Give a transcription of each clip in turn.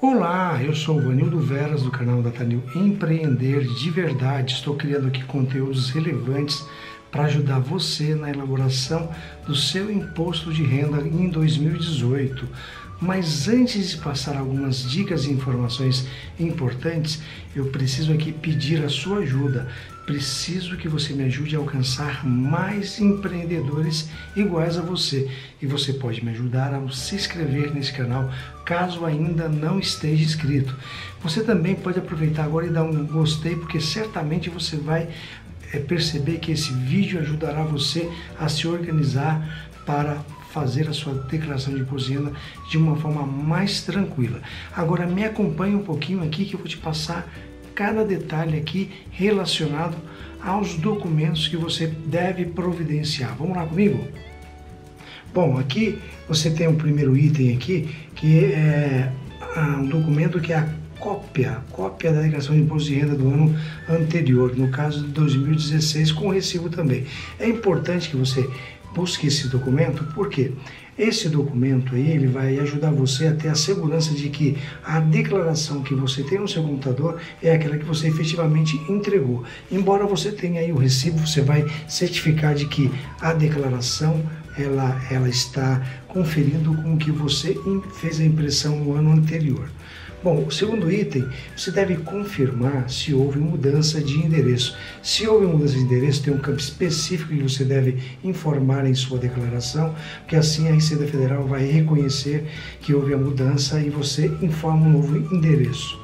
Olá, eu sou o Vanildo Veras do canal Datanil Empreender de Verdade. Estou criando aqui conteúdos relevantes para ajudar você na elaboração do seu imposto de renda em 2018. Mas antes de passar algumas dicas e informações importantes, eu preciso aqui pedir a sua ajuda. Preciso que você me ajude a alcançar mais empreendedores iguais a você. E você pode me ajudar a se inscrever nesse canal, caso ainda não esteja inscrito. Você também pode aproveitar agora e dar um gostei, porque certamente você vai perceber que esse vídeo ajudará você a se organizar para fazer a sua declaração de imposto de renda de uma forma mais tranquila. Agora me acompanhe um pouquinho aqui que eu vou te passar cada detalhe aqui relacionado aos documentos que você deve providenciar. Vamos lá comigo? Bom, aqui você tem o primeiro item aqui, que é um documento que é a cópia da declaração de imposto de renda do ano anterior, no caso de 2016, com recibo também. É importante que você busque esse documento, porque esse documento aí, ele vai ajudar você a ter a segurança de que a declaração que você tem no seu computador é aquela que você efetivamente entregou. Embora você tenha aí o recibo, você vai certificar de que a declaração ela está conferindo com o que você fez a impressão no ano anterior. Bom, o segundo item, você deve confirmar se houve mudança de endereço. Se houve mudança de endereço, tem um campo específico que você deve informar em sua declaração, porque assim a Receita Federal vai reconhecer que houve a mudança e você informa um novo endereço.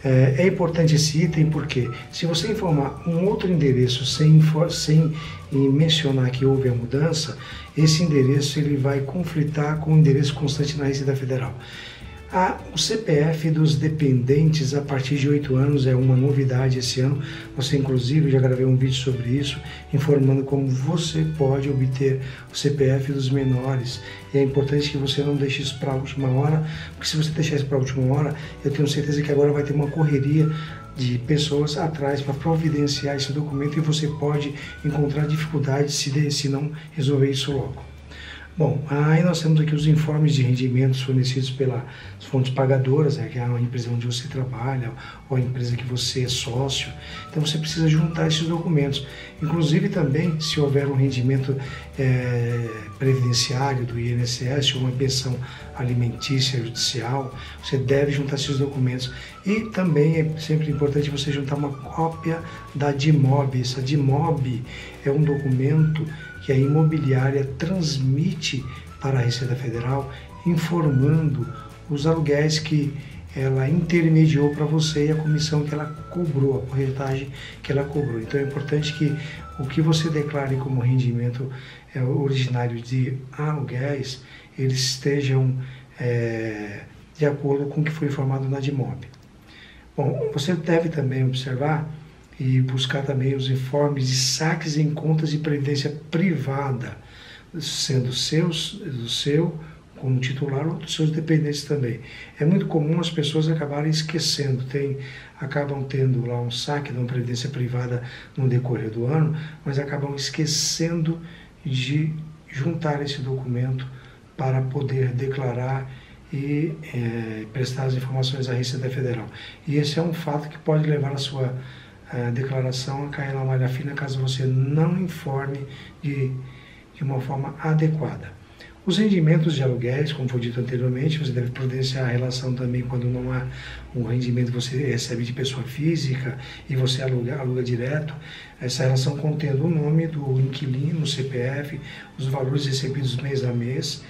É importante esse item porque se você informar um outro endereço sem mencionar que houve a mudança, esse endereço ele vai conflitar com o endereço constante na Receita Federal. O CPF dos dependentes a partir de 8 anos é uma novidade esse ano. Você, inclusive, já gravei um vídeo sobre isso, informando como você pode obter o CPF dos menores. E é importante que você não deixe isso para a última hora, porque se você deixar isso para a última hora, eu tenho certeza que agora vai ter uma correria de pessoas atrás para providenciar esse documento e você pode encontrar dificuldades se não resolver isso logo. Bom, aí nós temos aqui os informes de rendimentos fornecidos pelas fontes pagadoras, que é a empresa onde você trabalha ou a empresa que você é sócio. Então você precisa juntar esses documentos. Inclusive também, se houver um rendimento previdenciário do INSS ou uma pensão alimentícia judicial, você deve juntar esses documentos. E também é sempre importante você juntar uma cópia da DIMOB. Essa DIMOB é um documento que a imobiliária transmite para a Receita Federal, informando os aluguéis que ela intermediou para você e a comissão que ela cobrou, a corretagem que ela cobrou. Então é importante que o que você declare como rendimento originário de aluguéis, eles estejam de acordo com o que foi informado na DIMOB. Bom, você deve também observar e buscar também os informes de saques em contas de previdência privada, sendo do seu como titular ou dos seus dependentes também. É muito comum as pessoas acabarem esquecendo, acabam tendo lá um saque de uma previdência privada no decorrer do ano, mas acabam esquecendo de juntar esse documento para poder declarar e prestar as informações à Receita Federal. E esse é um fato que pode levar a sua declaração a cair na malha fina caso você não informe de uma forma adequada. Os rendimentos de aluguéis, como foi dito anteriormente, você deve providenciar a relação também quando não há um rendimento que você recebe de pessoa física e você aluga direto, essa relação contendo o nome do inquilino, o CPF, os valores recebidos mês a mês.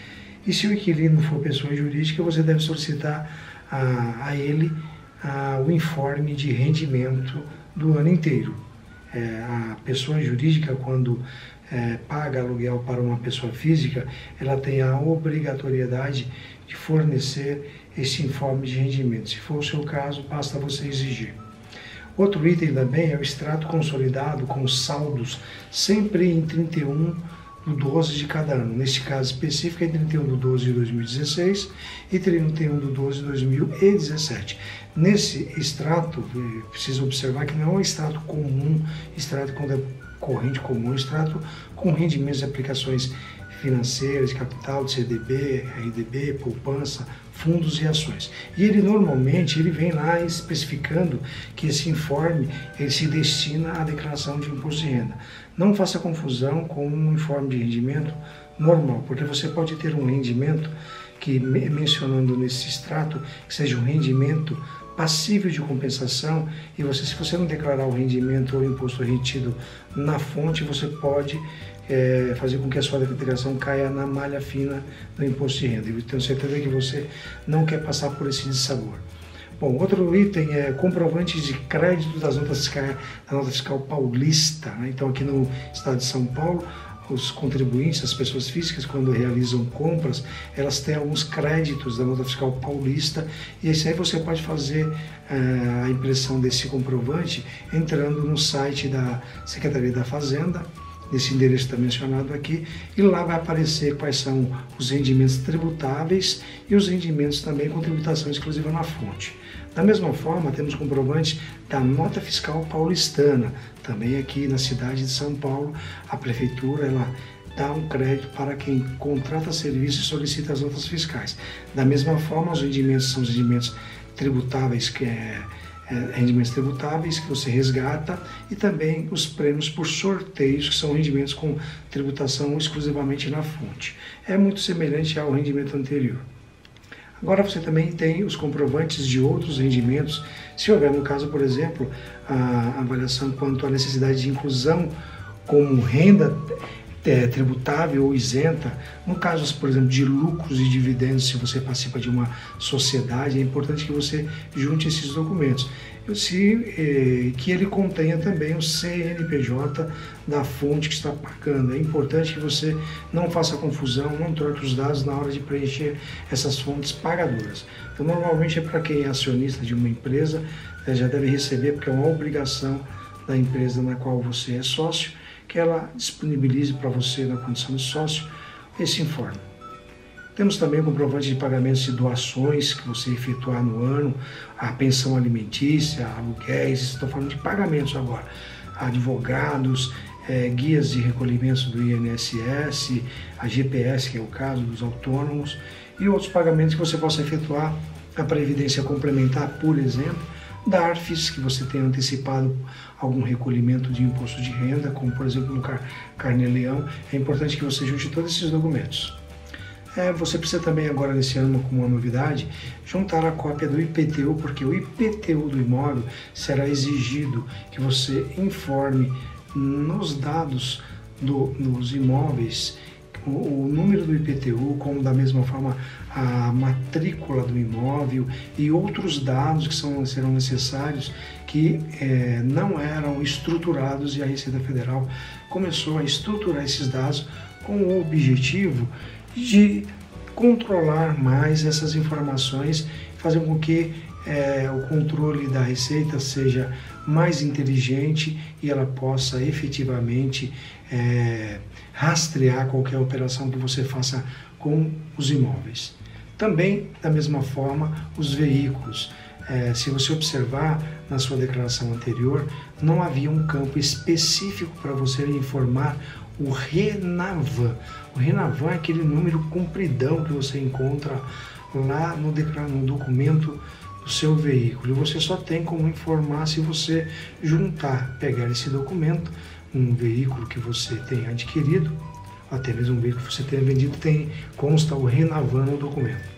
E se o inquilino for pessoa jurídica, você deve solicitar a ele o informe de rendimento do ano inteiro. A pessoa jurídica, quando paga aluguel para uma pessoa física, ela tem a obrigatoriedade de fornecer esse informe de rendimento. Se for o seu caso, basta você exigir. Outro item também é o extrato consolidado com saldos sempre em 31/12 de cada ano. Neste caso específico é 31/12 de 2016 e 31/12 de 2017. Nesse extrato, precisa observar que não é um extrato comum, extrato corrente comum, extrato com rendimentos e aplicações financeiras, de capital, de CDB, RDB, poupança, fundos e ações. E ele normalmente vem lá especificando que esse informe ele se destina à declaração de imposto de renda. Não faça confusão com um informe de rendimento normal, porque você pode ter um rendimento que, mencionando nesse extrato, que seja um rendimento passível de compensação, e você, se você não declarar o rendimento ou o imposto retido na fonte, você pode fazer com que a sua declaração caia na malha fina do imposto de renda. Eu tenho certeza que você não quer passar por esse dissabor. Bom, outro item é comprovantes de crédito das notas fiscais, da nota fiscal paulista, né? Então, aqui no estado de São Paulo, os contribuintes, as pessoas físicas, quando realizam compras, elas têm alguns créditos da nota fiscal paulista, e isso aí você pode fazer a impressão desse comprovante entrando no site da Secretaria da Fazenda, nesse endereço que está mencionado aqui, e lá vai aparecer quais são os rendimentos tributáveis e os rendimentos também com tributação exclusiva na fonte. Da mesma forma, temos comprovantes da nota fiscal paulistana. Também aqui na cidade de São Paulo, a prefeitura ela dá um crédito para quem contrata serviço e solicita as notas fiscais. Da mesma forma, os rendimentos são os rendimentos tributáveis, rendimentos tributáveis que você resgata, e também os prêmios por sorteios, que são rendimentos com tributação exclusivamente na fonte. É muito semelhante ao rendimento anterior. Agora você também tem os comprovantes de outros rendimentos, se houver, no caso, por exemplo, a avaliação quanto à necessidade de inclusão como renda tributável ou isenta. No caso, por exemplo, de lucros e dividendos, se você participa de uma sociedade, é importante que você junte esses documentos. Que ele contenha também o CNPJ da fonte que está pagando. É importante que você não faça confusão, não troque os dados na hora de preencher essas fontes pagadoras. Então, normalmente é para quem é acionista de uma empresa, já deve receber, porque é uma obrigação da empresa na qual você é sócio, que ela disponibilize para você, na condição de sócio, esse informe. Temos também o comprovante de pagamentos de doações que você efetuar no ano, a pensão alimentícia, aluguéis, estou falando de pagamentos agora, advogados, guias de recolhimento do INSS, a GPS, que é o caso dos autônomos, e outros pagamentos que você possa efetuar, a Previdência Complementar, por exemplo, DARFs, que você tenha antecipado algum recolhimento de imposto de renda, como por exemplo no Carnê-Leão. É importante que você junte todos esses documentos. Você precisa também agora, nesse ano, como uma novidade, juntar a cópia do IPTU, porque o IPTU do imóvel será exigido que você informe nos dados dos imóveis o número do IPTU, como da mesma forma a matrícula do imóvel e outros dados que serão necessários, que não eram estruturados, e a Receita Federal começou a estruturar esses dados com o objetivo de controlar mais essas informações, fazer com que o controle da Receita seja mais inteligente e ela possa efetivamente rastrear qualquer operação que você faça com os imóveis. Também, da mesma forma, os veículos. Se você observar na sua declaração anterior, não havia um campo específico para você informar o RENAVAN. O RENAVAN é aquele número compridão que você encontra lá no documento do seu veículo. E você só tem como informar se você pegar esse documento, um veículo que você tenha adquirido, até mesmo um veículo que você tenha vendido, consta o RENAVAN no documento.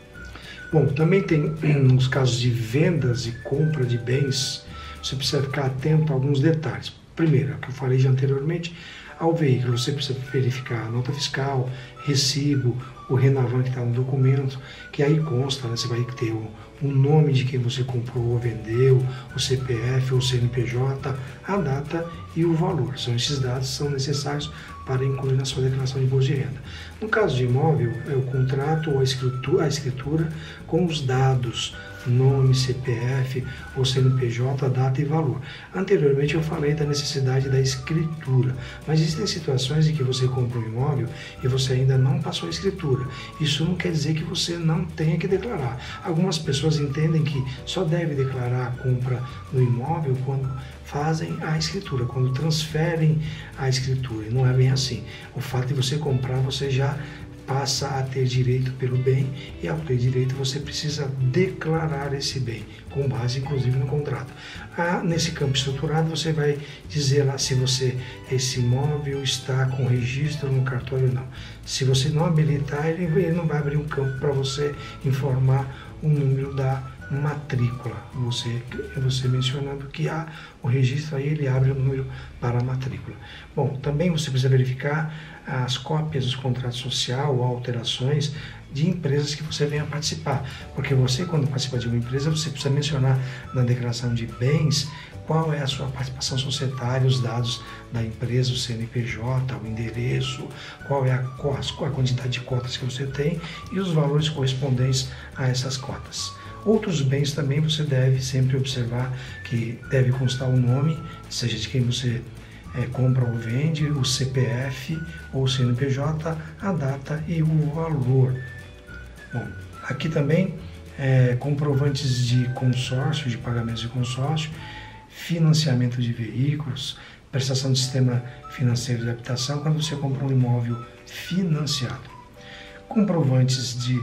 Bom, também tem, nos casos de vendas e compra de bens, você precisa ficar atento a alguns detalhes. Primeiro, o que eu falei já anteriormente, ao veículo você precisa verificar a nota fiscal, recibo, o RENAVAN que está no documento, que aí consta, né, você vai ter o nome de quem você comprou ou vendeu, o CPF ou CNPJ, a data e o valor. Esses dados são necessários para incluir na sua declaração de imposto de renda. No caso de imóvel, é o contrato ou a escritura com os dados nome, CPF ou CNPJ, data e valor. Anteriormente eu falei da necessidade da escritura, mas existem situações em que você compra um imóvel e você ainda não passou a escritura. Isso não quer dizer que você não tenha que declarar. Algumas pessoas entendem que só deve declarar a compra do imóvel quando fazem a escritura, quando transferem a escritura, e não é bem assim. O fato de você comprar, você já passa a ter direito pelo bem, e ao ter direito você precisa declarar esse bem, com base inclusive no contrato. Nesse campo estruturado você vai dizer lá se esse imóvel está com registro no cartório ou não. Se você não habilitar, ele não vai abrir um campo para você informar o número da matrícula. Você mencionando que há o registro, aí ele abre o número para a matrícula. Bom, também você precisa verificar as cópias dos contratos social ou alterações de empresas que você venha participar, porque você, quando participa de uma empresa, você precisa mencionar na declaração de bens qual é a sua participação societária, os dados da empresa, o CNPJ, o endereço, qual é a quantidade de cotas que você tem e os valores correspondentes a essas cotas. Outros bens também você deve sempre observar que deve constar o nome, seja de quem você compra ou vende, o CPF ou o CNPJ, a data e o valor. Bom, aqui também comprovantes de consórcio, de pagamentos de consórcio, financiamento de veículos, prestação de sistema financeiro de habitação quando você compra um imóvel financiado. Comprovantes de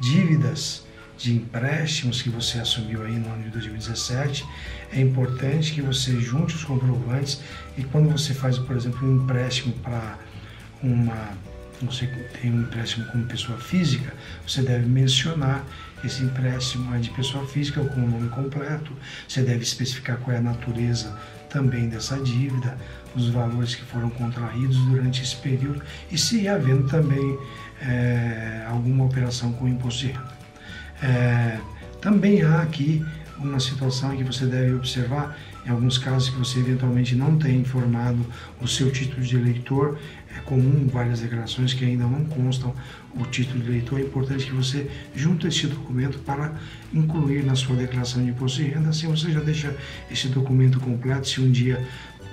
dívidas, de empréstimos que você assumiu aí no ano de 2017, é importante que você junte os comprovantes, e quando você faz, por exemplo, um empréstimo para você tem um empréstimo como pessoa física, você deve mencionar esse empréstimo de pessoa física com o nome completo, você deve especificar qual é a natureza também dessa dívida, os valores que foram contraídos durante esse período e se havendo também alguma operação com imposto de renda. Também há aqui uma situação em que você deve observar, em alguns casos que você eventualmente não tenha informado o seu título de eleitor. É comum várias declarações que ainda não constam o título de eleitor. É importante que você junte este documento para incluir na sua declaração de imposto de renda, assim você já deixa esse documento completo. Se um dia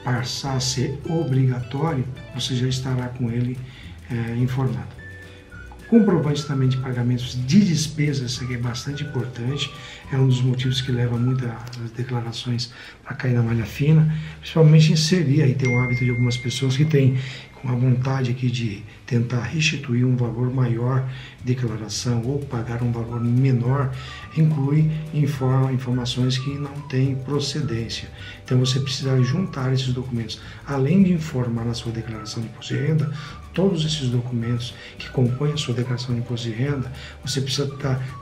passar a ser obrigatório, você já estará com ele informado. Comprovantes também de pagamentos de despesas, isso aqui é bastante importante, é um dos motivos que leva muitas declarações a cair na malha fina, principalmente inserir, aí tem o hábito de algumas pessoas que têm com a vontade aqui de tentar restituir um valor maior de declaração ou pagar um valor menor, inclui informações que não têm procedência. Então você precisa juntar esses documentos, além de informar na sua declaração de imposto de renda, todos esses documentos que compõem a sua declaração de imposto de renda, você precisa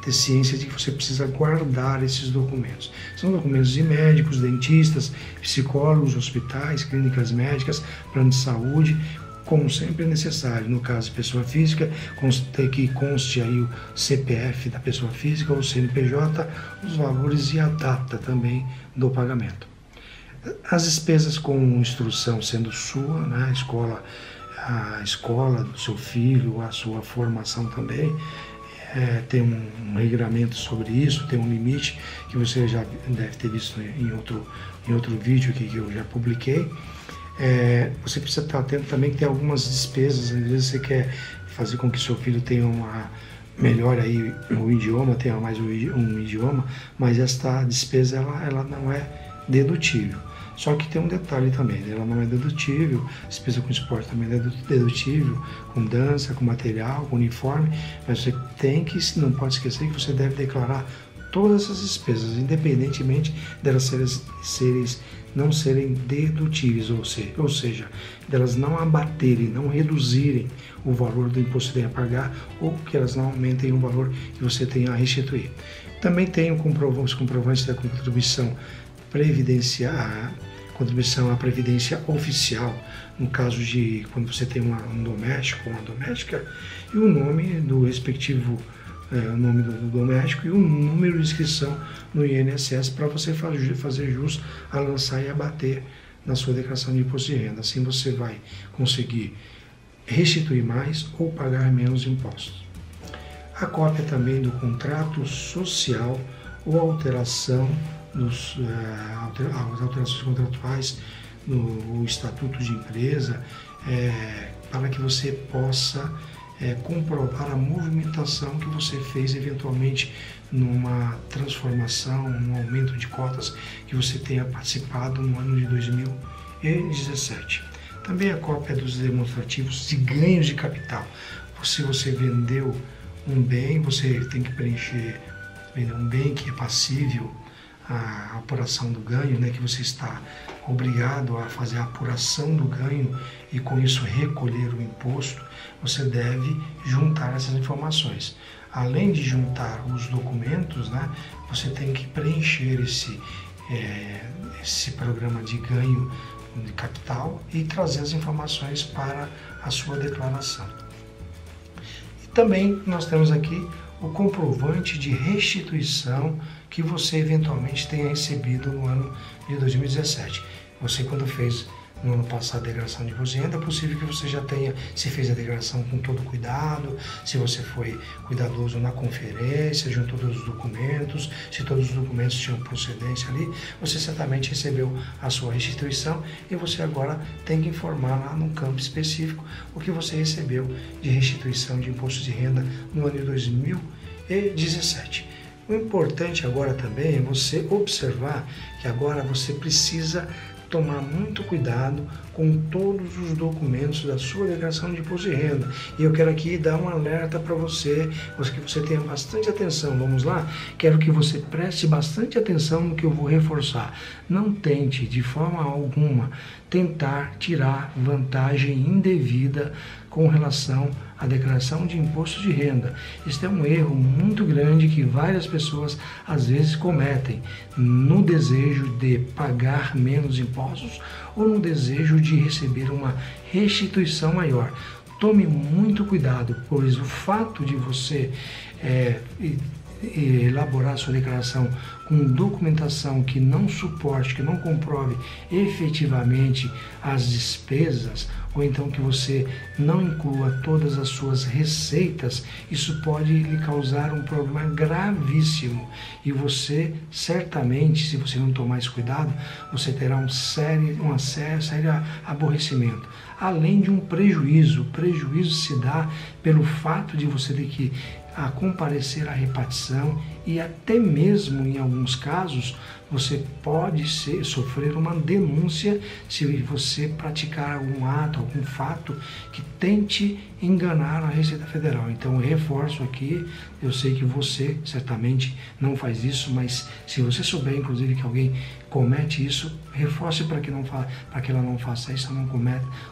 ter ciência de que você precisa guardar esses documentos. São documentos de médicos, dentistas, psicólogos, hospitais, clínicas médicas, plano de saúde, como sempre é necessário. No caso de pessoa física, que conste aí o CPF da pessoa física, o CNPJ, os valores e a data também do pagamento. As despesas com instrução sendo sua, né, a escola do seu filho, a sua formação também, tem um regramento sobre isso, tem um limite que você já deve ter visto em outro vídeo aqui que eu já publiquei. Você precisa estar atento também que tem algumas despesas, às vezes você quer fazer com que seu filho tenha melhor aí o idioma, tenha mais um idioma, mas esta despesa ela não é dedutível. Só que tem um detalhe também, ela não é dedutível, despesa com esporte também é dedutível, com dança, com material, com uniforme, mas você não pode esquecer que você deve declarar todas essas despesas, independentemente delas não serem dedutíveis, ou seja, delas não abaterem, não reduzirem o valor do imposto que tem a pagar ou que elas não aumentem o valor que você tem a restituir. Também tem os comprovantes da contribuição contribuição à previdência oficial, no caso de quando você tem um doméstico ou uma doméstica, e o nome do respectivo nome do doméstico e o número de inscrição no INSS para você fazer jus a lançar e abater na sua declaração de imposto de renda. Assim você vai conseguir restituir mais ou pagar menos impostos. A cópia também do contrato social ou alteração as alterações contratuais no estatuto de empresa, para que você possa comprovar a movimentação que você fez eventualmente numa transformação, num aumento de cotas que você tenha participado no ano de 2017. Também a cópia dos demonstrativos de ganhos de capital. Se você vendeu um bem, você tem que preencher um bem que é passível à apuração do ganho, né, que você está obrigado a fazer a apuração do ganho e com isso recolher o imposto. Você deve juntar essas informações. Além de juntar os documentos, né, você tem que preencher esse programa de ganho de capital e trazer as informações para a sua declaração. E também nós temos aqui o comprovante de restituição que você eventualmente tenha recebido no ano de 2017. Você, quando fez no ano passado a declaração de imposto de renda, é possível que você já tenha, se fez a declaração com todo cuidado, se você foi cuidadoso na conferência, juntou todos os documentos, se todos os documentos tinham procedência ali, você certamente recebeu a sua restituição e você agora tem que informar lá no campo específico o que você recebeu de restituição de imposto de renda no ano de 2017. O importante agora também é você observar que agora você precisa tomar muito cuidado com todos os documentos da sua declaração de imposto de renda. E eu quero aqui dar um alerta para você, que você tenha bastante atenção. Vamos lá? Quero que você preste bastante atenção no que eu vou reforçar. Não tente, de forma alguma, tentar tirar vantagem indevida com relação à declaração de imposto de renda. Este é um erro muito grande que várias pessoas às vezes cometem no desejo de pagar menos impostos ou no desejo de receber uma restituição maior. Tome muito cuidado, pois o fato de você elaborar sua declaração com documentação que não suporte, que não comprove efetivamente as despesas, ou então que você não inclua todas as suas receitas, isso pode lhe causar um problema gravíssimo. E você, certamente, se você não tomar esse cuidado, você terá um sério aborrecimento. Além de um prejuízo. O prejuízo se dá pelo fato de você ter que comparecer à repartição e até mesmo, em alguns casos, você pode sofrer uma denúncia se você praticar algum ato, algum fato que tente enganar a Receita Federal. Então, eu reforço aqui, eu sei que você certamente não faz isso, mas se você souber, inclusive, que alguém comete isso, reforce para que ela não faça isso, não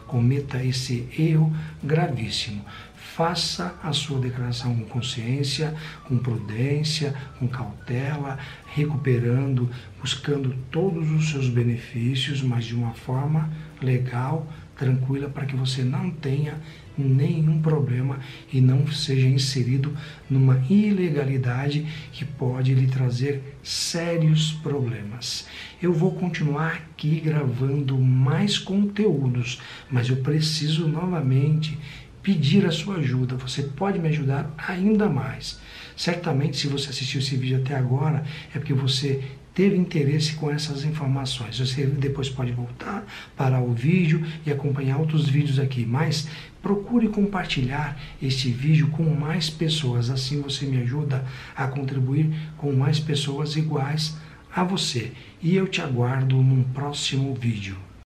cometa esse erro gravíssimo. Faça a sua declaração com consciência, com prudência, com cautela, recuperando, buscando todos os seus benefícios, mas de uma forma legal, tranquila, para que você não tenha nenhum problema e não seja inserido numa ilegalidade que pode lhe trazer sérios problemas. Eu vou continuar aqui gravando mais conteúdos, mas eu preciso novamente pedir a sua ajuda. Você pode me ajudar ainda mais. Certamente, se você assistiu esse vídeo até agora, é porque você teve interesse com essas informações. Você depois pode voltar, parar o vídeo e acompanhar outros vídeos aqui, mas procure compartilhar este vídeo com mais pessoas, assim você me ajuda a contribuir com mais pessoas iguais a você. E eu te aguardo num próximo vídeo.